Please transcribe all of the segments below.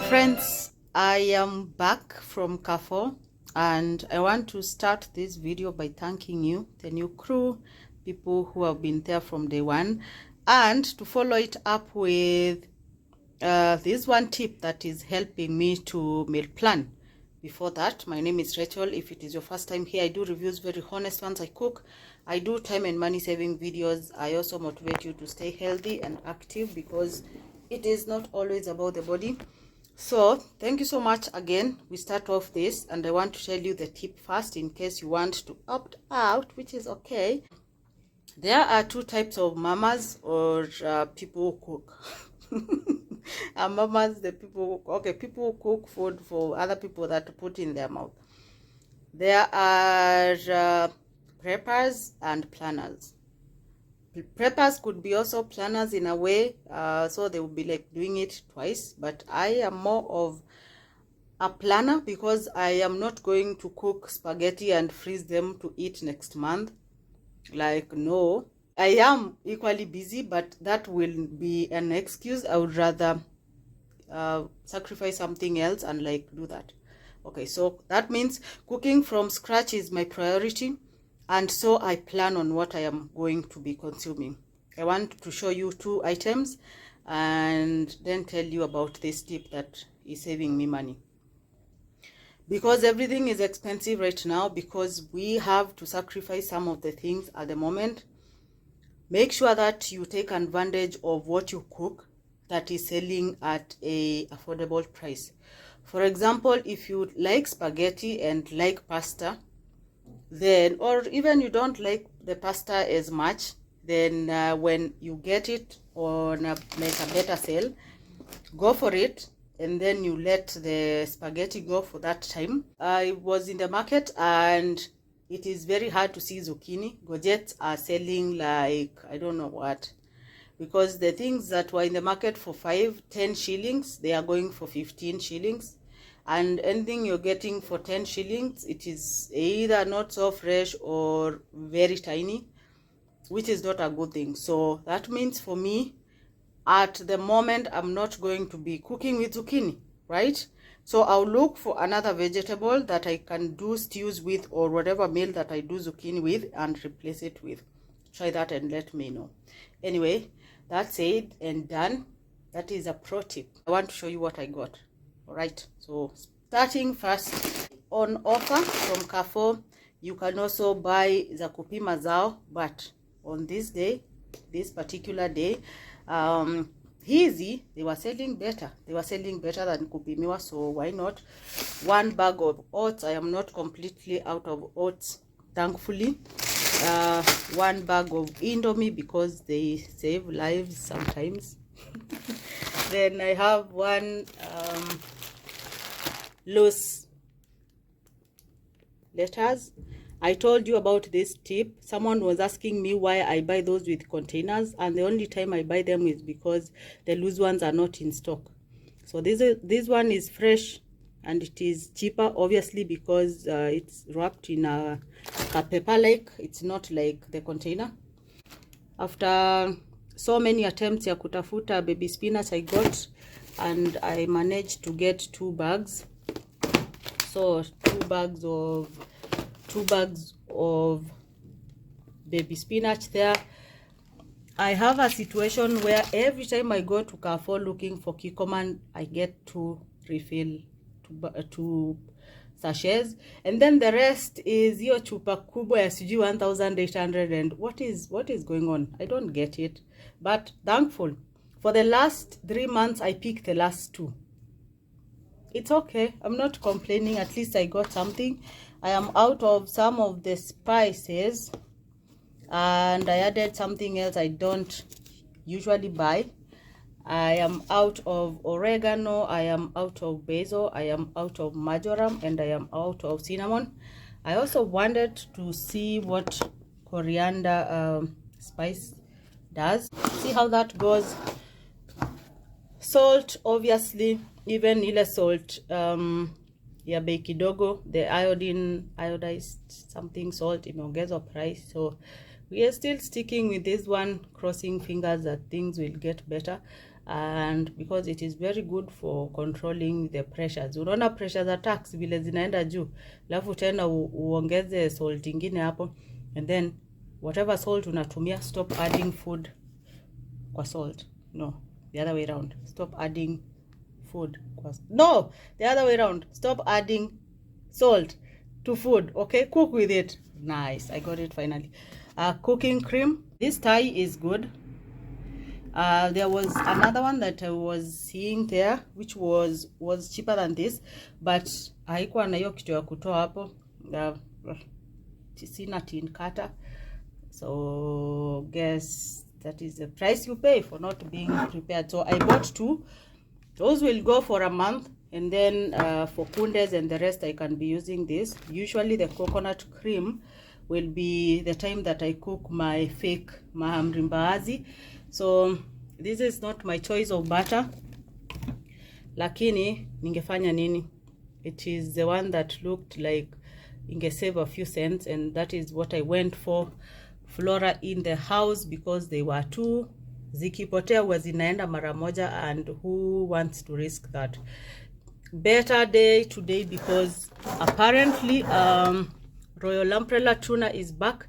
Friends, I am back from CARREFOUR and I want to start this video by thanking you, the new crew, people who have been there from day one, and to follow it up with this one tip that is helping me to meal plan. Before that, my name is Rachel. If it is your first time here, I do reviews, very honest ones. I cook, I do time and money saving videos. I also motivate you to stay healthy and active because it is not always about the body. So thank you so much again. We start off this and I want to tell you the tip first in case you want to opt out, which is okay. There are two types of mamas or people who cook. Mamas, the people, okay, people who cook food for other people that put in their mouth. There are preppers and planners. Preppers could be also planners in a way, so they will be like doing it twice, but I am more of a planner because I am not going to cook spaghetti and freeze them to eat next month. Like, no, I am equally busy, but that will be an excuse. I would rather sacrifice something else and like do that. Okay, so that means cooking from scratch is my priority. And so I plan on what I am going to be consuming. I want to show you two items and then tell you about this tip that is saving me money. Because everything is expensive right now, because we have to sacrifice some of the things at the moment. Make sure that you take advantage of what you cook that is selling at a affordable price. For example, if you like spaghetti and like pasta, then, or even you don't like the pasta as much, then when you get it on like a better sale, go for it, and then you let the spaghetti go for that time. I was in the market and it is very hard to see zucchini. Gourgettes are selling like I don't know what, because the things that were in the market for 5-10 shillings, they are going for 15 shillings. And anything you're getting for 10 shillings, it is either not so fresh or very tiny, which is not a good thing. So that means for me, at the moment, I'm not going to be cooking with zucchini, right? So I'll look for another vegetable that I can do stews with, or whatever meal that I do zucchini with, and replace it with. Try that and let me know. Anyway, that's it and done. That is a pro tip. I want to show you what I got. All right, so starting first, on offer from CARREFOUR, you can also buy za kupima zao, but on this day, this particular day, hizi, they were selling better. They were selling better than kupimiwa, so why not? One bag of oats. I am not completely out of oats, thankfully. One bag of Indomie because they save lives sometimes. Then I have one loose letters. I told you about this tip. Someone was asking me why I buy those with containers, and the only time I buy them is because the loose ones are not in stock. So this one is fresh and it is cheaper, obviously, because it's wrapped in a paper like. It's not like the container. After so many attempts ya kutafuta baby spinach, I got, and I managed to get 2 bags. So 2 bags of baby spinach there. I have a situation where every time I go to CARREFOUR looking for QUICKMART, I get to refill 2 sachets, and then the rest is your chupa kubwa ya sijui 1,800, and what is going on? I don't get it. But thankful, for the last 3 months I picked the last 2. It's okay, I'm not complaining. At least I got something. I am out of some of the spices, and I added something else I don't usually buy. I am out of oregano, I am out of basil, I am out of marjoram, and I am out of cinnamon. I also wanted to see what coriander spice does. See how that goes. Salt, obviously, even ile salt ya bei kidogo, the iodized something salt imeongezwa price, so we are still sticking with this one, crossing fingers that things will get better. and because it is very good for controlling the pressures. Unaona pressures attacks vile zinaenda juu, alafu tena uongeze salt ingine hapo, and then whatever salt unatumia, stop adding food kwa salt. No, the other way around. Stop adding food kwa, no, the other way around. Stop adding salt to food. Okay, cook with it. Nice, I got it finally. Cooking cream. This Thai is good. There was another one that I was seeing there which was cheaper than this, but haikuwa na hiyo kitu ya kutoa hapo. Sina tin cutter, so guess that is the price you pay for not being prepared. So I bought 2. Those will go for a month, and then for kundes and the rest I can be using this. Usually the coconut cream will be the time that I cook my fake mahamri mbaazi. So this is not my choice of butter, lakini ningefanya nini? It is the one that looked like inge save a few cents, and that is what I went for. Flora in the house, because they were 2. Zikipotea huwa zinaenda mara moja, and who wants to risk that? Better day today because apparently Royal Umbrella tuna is back,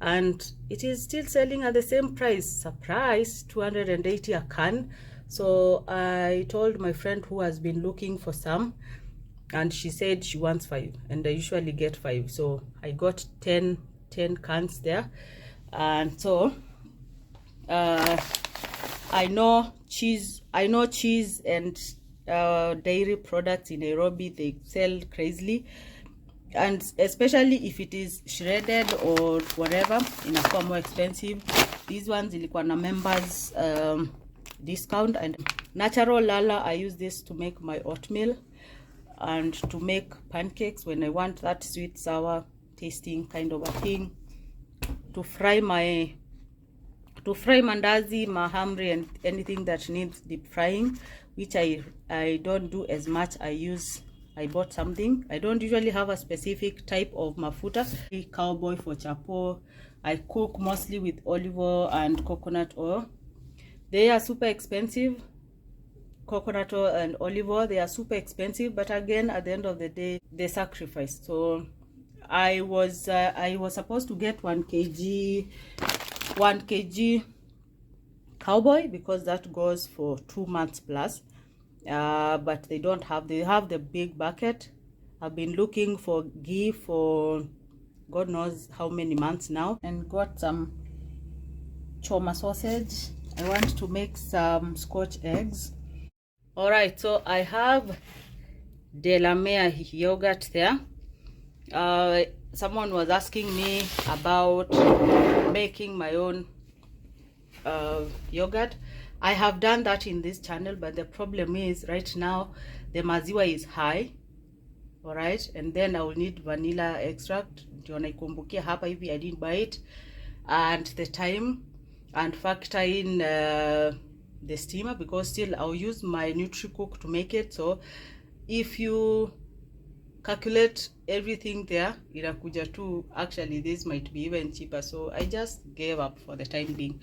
and it is still selling at the same price. Surprise, 280 a can. So I told my friend who has been looking for some, and she said she wants 5, and I usually get 5, so I got 10 cans there. And so I know cheese and dairy products in Nairobi, they sell crazily, and especially if it is shredded or whatever, inakuwa more expensive. These ones ilikuwa na members discount. And natural lala, I use this to make my oatmeal and to make pancakes when I want that sweet sour tasting kind of a thing. To fry mandazi, mahamri, and anything that needs deep frying, which I don't do as much. I bought something. I don't usually have a specific type of mafuta. Cowboy for chapo. I cook mostly with olive oil and coconut oil. They are super expensive. Coconut oil and olive oil, they are super expensive, but again, at the end of the day, they sacrifice. So I was supposed to get 1 kg cowboy, because that goes for 2 months plus, but they don't have, they have the big bucket. I've been looking for ghee for God knows how many months now, and got some choma sausage. I want to make some Scotch eggs. All right, so I have Delamere yogurt there. Someone was asking me about making my own yogurt. I have done that in this channel, but the problem is right now the maziwa is high. All right, and then I will need vanilla extract. Ndio naikumbukia hapa hivi, I didn't buy it, and the time, and factor in the steamer, because still I'll use my NutriCook to make it. So if you calculate everything there, inakuja tu, actually this might be even cheaper. So I just gave up for the time being.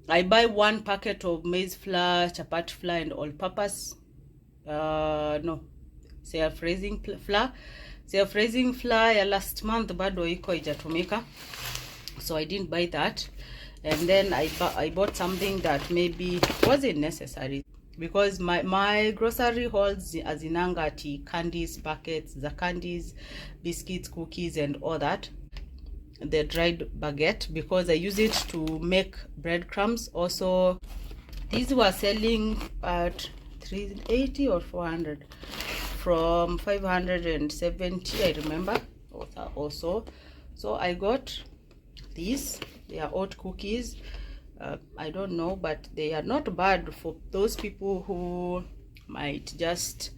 I buy 1 packet of maize flour, chapati flour, and all-purpose self-raising flour. Self-raising flour ya last month bado iko ijatumika, so I didn't buy that. And then I bought something that maybe wasn't necessary, because my grocery holds azinanga ati candies, packets, the candies, biscuits, cookies, and all that. The dried baguette, because I use it to make breadcrumbs. Also, these were selling at 380 or 400 from 570, I remember also. So I got these. They are oat cookies. I don't know, but they are not bad for those people who might just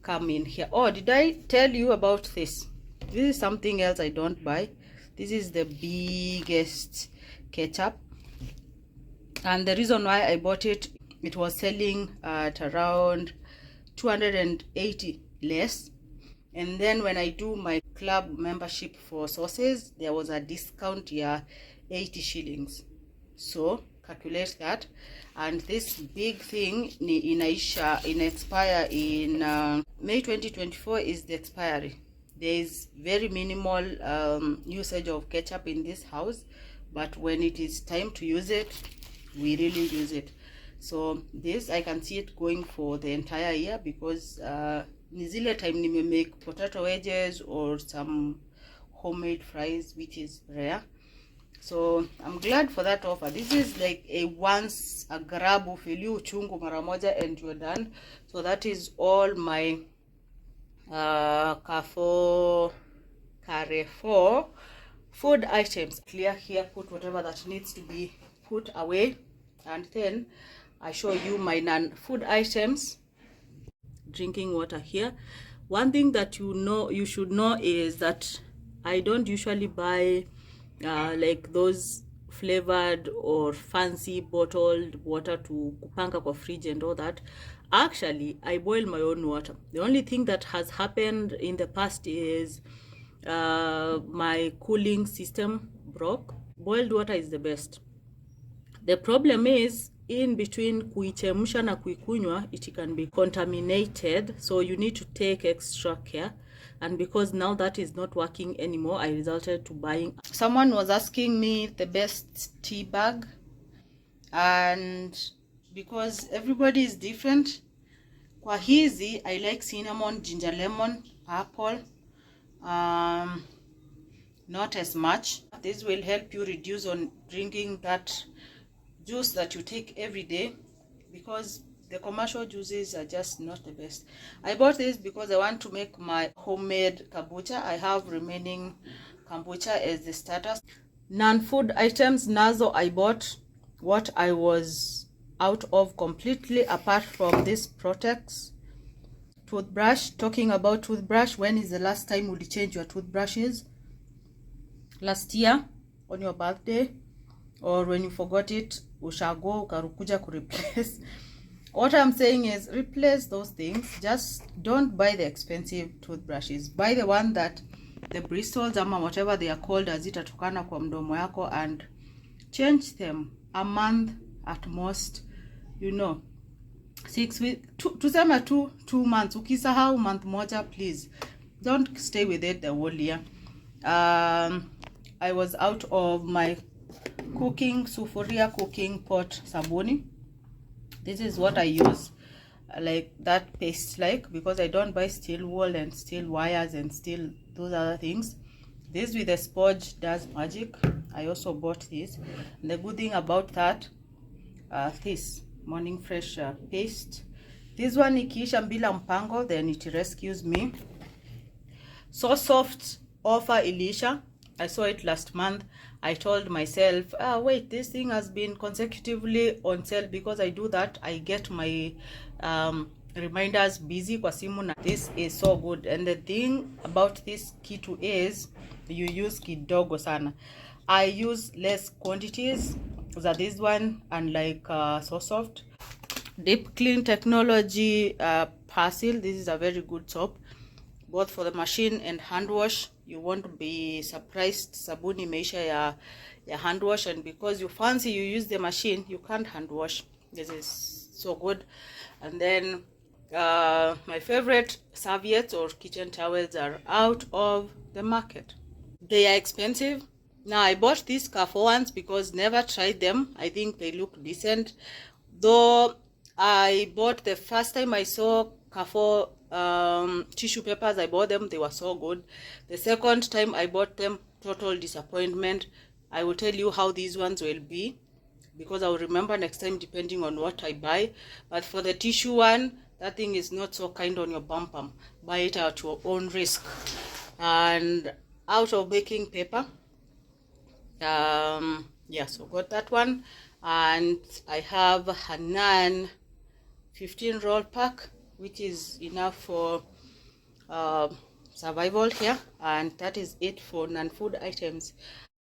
come in here. Oh, did I tell you about this? This is something else I don't buy. This is the biggest ketchup, and the reason why I bought it, it was selling at around 280 less. And then when I do my club membership for sauces, there was a discount, yeah, 80 shillings. So calculate that. And this big thing in expire in May 2024 is the expiry. There is very minimal usage of ketchup in this house, but when it is time to use it, we really use it. So this, I can see it going for the entire year, because ni zile time nime make potato wedges or some homemade fries, which is rare. So I'm glad for that offer. This is like a once a grab, ufili uchungu mara moja and you're done. So that is all my Carrefour food items. Clear here, put whatever that needs to be put away, and then I show you my non-food items. Drinking water here. One thing that you should know is that I don't usually buy like those flavored or fancy bottled water to kupanga kwa fridge and all that. Actually, I boil my own water. The only thing that has happened in the past is my cooling system broke. Boiled water is the best. The problem is, in between kuichemsha na kuikunywa, it can be contaminated, so you need to take extra care. And because now that is not working anymore, I resulted to buying. Someone was asking me the best tea bag, and because everybody is different, kwa hizi I like cinnamon, ginger lemon, apple, not as much. This will help you reduce on drinking that juice that you take every day, because the commercial juices are just not the best. I bought this because I want to make my homemade kombucha. I have remaining kombucha as the starters. Non-food items, nazo I bought what I was out of completely, apart from this Protex toothbrush. Talking about toothbrush, when is the last time you change your toothbrushes? Last year on your birthday, or when you forgot it, ushago ukarukuja ku replace. What I'm saying is, replace those things. Just don't buy the expensive toothbrushes. Buy the one that the bristles ama whatever they are called hazitatokana kwa mdomo yako, and change them a month at most, 6 weeks, tuseme 2 months. Ukisahau month moja, please don't stay with it the whole year. I was out of my cooking sufuria cooking pot sabuni. This is what I use, like that paste, like, because I don't buy steel wool and steel wires and steel those other things. This with a sponge does magic. I also bought this. And the good thing about that, this morning fresh paste, this one ikiisha mbila mpango, then it rescues me. So soft offer ilisha. I saw it last month. I told myself, wait, this thing has been consecutively on sale. Because I do that, I get my reminders busy kwa simu na. This is so good, and the thing about this kitu is you use kidogo sana. I use less quantities za this one, and like so soft. Deep Clean Technology Persil. This is a very good soap, both for the machine and hand wash. You won't be surprised sabuni imeisha ya hand wash, and because you fancy you use the machine, you can't hand wash. This is so good. And then my favorite serviettes or kitchen towels are out of the market. They are expensive. Now I bought these Carrefour ones because never tried them. I think they look decent, though. I bought, the first time I saw Carrefour tissue papers, I bought them. They were so good. The second time I bought them, total disappointment. I will tell you how these ones will be, because I will remember next time depending on what I buy. But for the tissue one, that thing is not so kind on your bum. Buy it at your own risk. And out of baking paper, yeah, so got that one. And I have Hanan 15 roll pack, which is enough for survival here, and that is it for non-food items.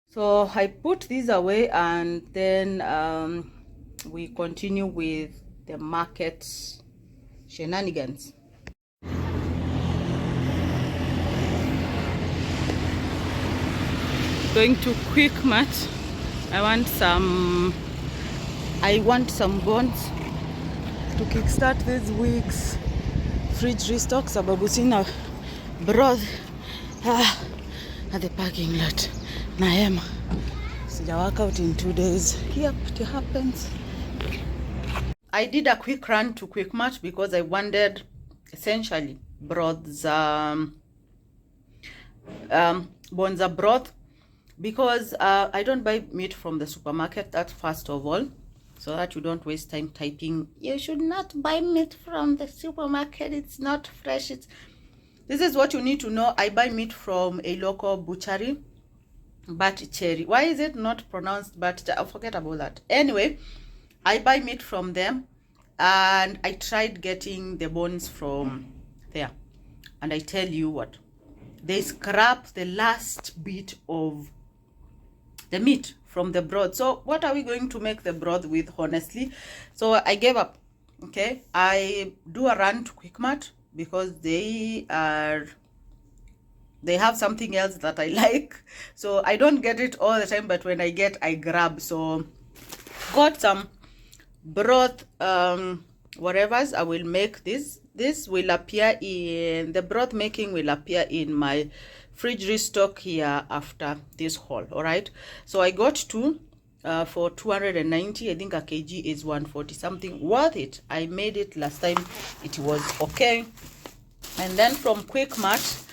So I put these away, and then we continue with the market shenanigans. Going to QuickMart. I want some I want some buns to kickstart this week's fridge restock, sababu sina broth at the parking lot. Naema sija work out in 2 days. Yep, it happens. I did a quick run to QuickMart because I wanted essentially broths, bonza broth, because I don't buy meat from the supermarket. That's first of all, so that you don't waste time typing you should not buy meat from the supermarket, it's not fresh. This is what you need to know. I buy meat from a local butchery, Cherry. Why is it not pronounced but I'll forget about that. Anyway, I buy meat from them, and I tried getting the bones from there, and I tell you what, they scrap the last bit of the meat from the broth. So what are we going to make the broth with, honestly? So I gave up. Okay, I do a run to QuickMart because they have something else that I like. So I don't get it all the time, but when I get, I grab. So got some broth, whatever's. I will make this will appear in the broth making will appear in my fridge restock here after this haul. All right, so I got two for 290. I think a kg is 140 something. Worth it. I made it last time, it was okay. And then from QuickMart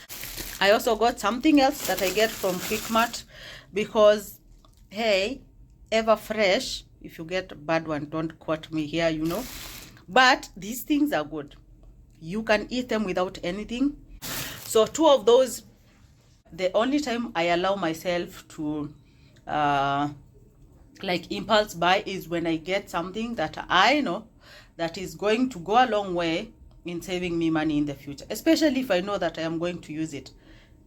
I also got something else that I get from QuickMart, because hey, ever fresh. If you get a bad one, don't quote me here, you know, but these things are good. You can eat them without anything. So two of those. The only time I allow myself to like impulse buy is when I get something that I know that is going to go a long way in saving me money in the future, especially if I know that I am going to use it.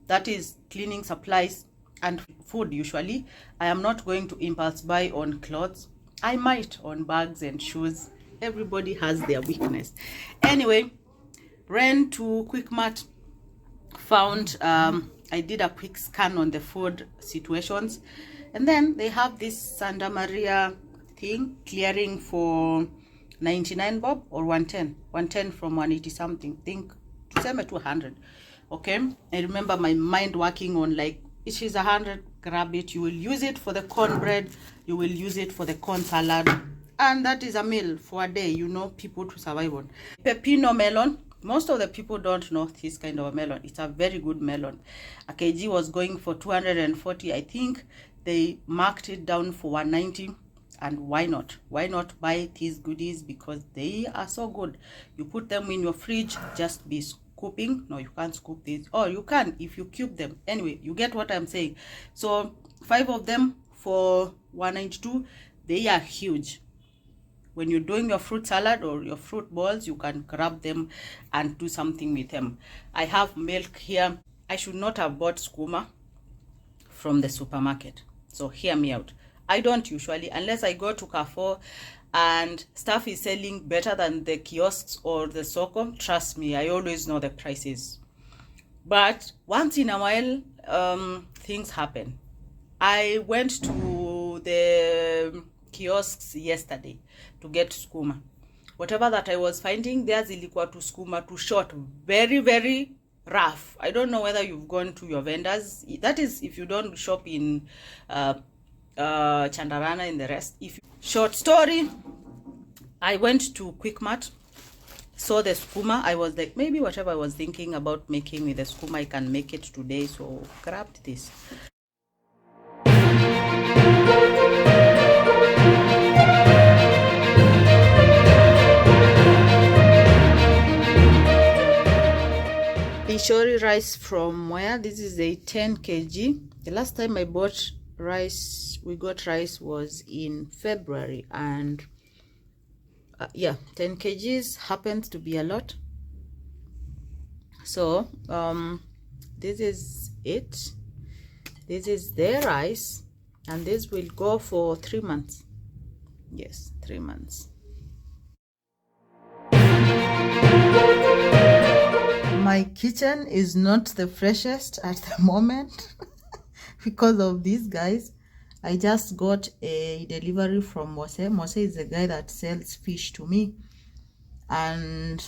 That is cleaning supplies and food. Usually I am not going to impulse buy on clothes. I might on bags and shoes. Everybody has their weakness. Anyway, ran to QuickMart, found I did a quick scan on the food situations, and then they have this Santa Maria thing clearing for 99 bob or 110 from 180 something, think to 200. Okay, I remember my mind working on like, it is 100, grab it. You will use it for the cornbread, you will use it for the corn salad, and that is a meal for a day, you know, people to survive on. Pepino melon. Most of the people don't know this kind of a melon. It's a very good melon. A kg was going for 240. I think they marked it down for 190. And why not? Why not buy these goodies? Because they are so good. You put them in your fridge, just be scooping. No, you can't scoop these. Or you can if you cube them. Anyway, you get what I'm saying. So 5 of them for 192. They are huge. When you're doing your fruit salad or your fruit balls, you can grab them and do something with them. I have milk here. I should not have bought skooma from the supermarket. So hear me out. I don't usually, unless I go to Carrefour and stuff is selling better than the kiosks or the Soko. Trust me, I always know the prices. But once in a while, things happen. I went to the kiosks yesterday to get skooma. Whatever that I was finding there, zilikuwa to skooma too short, very very rough. I don't know whether you've gone to your vendors. That is if you don't shop in Chandarana and the rest. Short story, I went to QuickMart, saw the skooma. I was like, maybe whatever I was thinking about making with the skooma, I can make it today. So grabbed this. Ishori rice from where? This is a 10 kg. The last time I bought rice, we got rice was in February, and yeah, 10 kgs happens to be a lot. So this is it. This is the rice, and this will go for 3 months. Yes, 3 months. My kitchen is not the freshest at the moment because of these guys. I just got a delivery from Mose. Mose is the guy that sells fish to me, and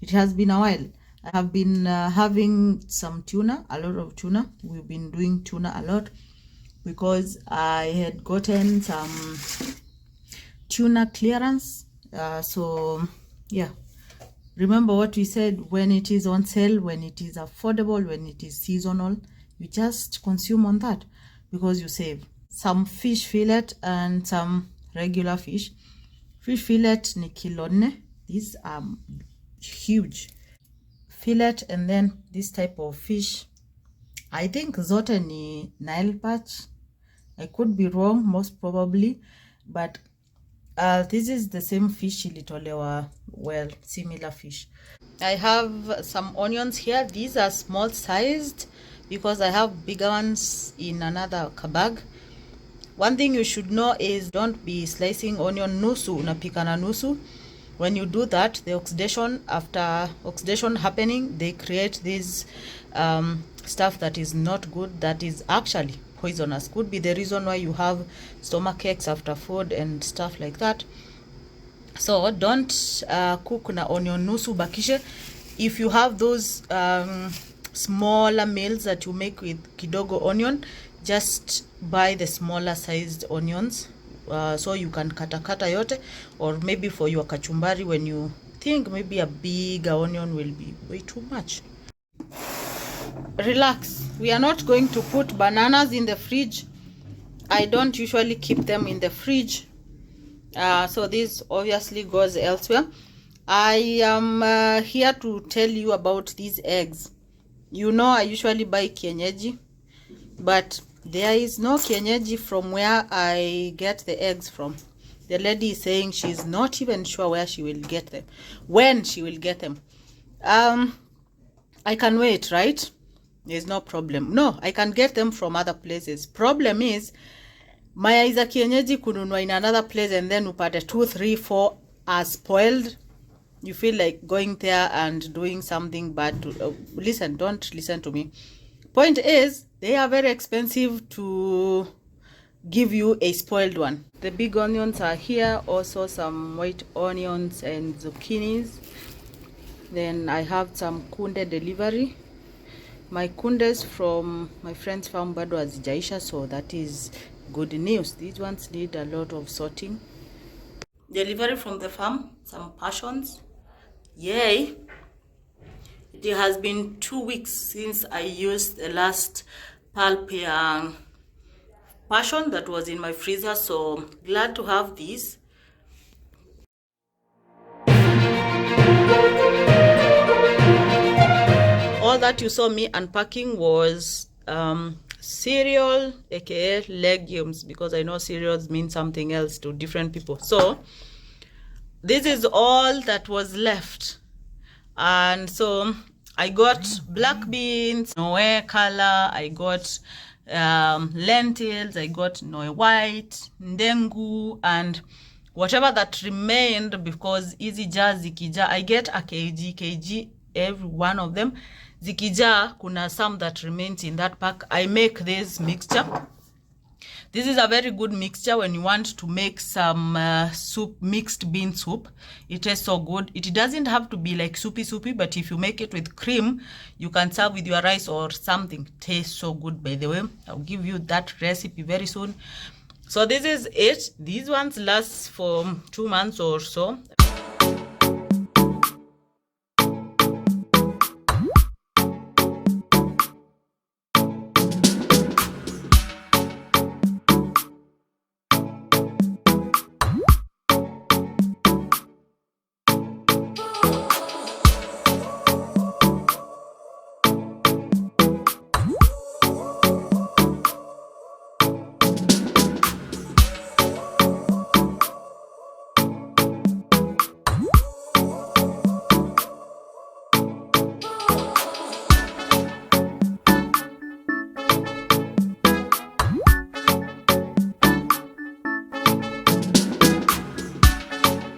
it has been a while. I have been having some tuna, a lot of tuna. We've been doing tuna a lot because I had gotten some tuna clearance. So yeah, remember what we said: when it is on sale, when it is affordable, when it is seasonal, you just consume on that because you save. Some fish fillet and some regular fish. Fish fillet ni kilo 4. These are huge. Fillet, and then this type of fish, I think zote ni Nile perch. I could be wrong, most probably, but this is the same fish ilitolewa, well, similar fish. I have some onions here. These are small sized because I have bigger ones in another bag. One thing you should know is don't be slicing onion nusu, unapika na nusu. When you do that, the oxidation, after oxidation happening, they create this stuff that is not good, that is actually poisonous. Could be the reason why you have stomach aches after food and stuff like that. So don't cook na onion nusu bakishe. If you have those smaller meals that you make with kidogo onion, just buy the smaller sized onions, so you can kata yote, or maybe for your kachumbari when you think maybe a bigger onion will be way too much. Relax, we are not going to put bananas in the fridge. I don't usually keep them in the fridge, so this obviously goes elsewhere. I am here to tell you about these eggs. You know, I usually buy kienyeji, but there is no kienyeji from where I get the eggs from. The lady is saying she's not even sure where she will get them, when she will get them. I can wait, right? There's no problem. No, I can get them from other places. Problem is, maya za kienyeji kununua in another place and then upate 2, 3, 4 are spoiled. You feel like going there and doing something bad to listen, don't listen to me. Point is, they are very expensive to give you a spoiled one. The big onions are here, also some white onions and zucchinis. Then I have some kunde delivery. My kundes from my friend's farm bado hazijaisha, so that is good news. These ones need a lot of sorting. Delivery from the farm, some passions. Yay! It has been 2 weeks since I used the last pulp passion that was in my freezer, so glad to have these. All that you saw me unpacking was cereal, aka legumes, because I know cereals mean something else to different people. So this is all that was left, and so I got black beans, noe color, I got lentils, I got noe white, ndengu, and whatever that remained, because easy jar zikija, I get a kg every one of them. Zikija, kuna some that remains in that pack. I make this mixture. This is a very good mixture when you want to make some soup, mixed bean soup. It tastes so good. It doesn't have to be like soupy, but if you make it with cream, you can serve with your rice or something. Tastes so good, by the way. I'll give you that recipe very soon. So this is it. These ones last for 2 months or so.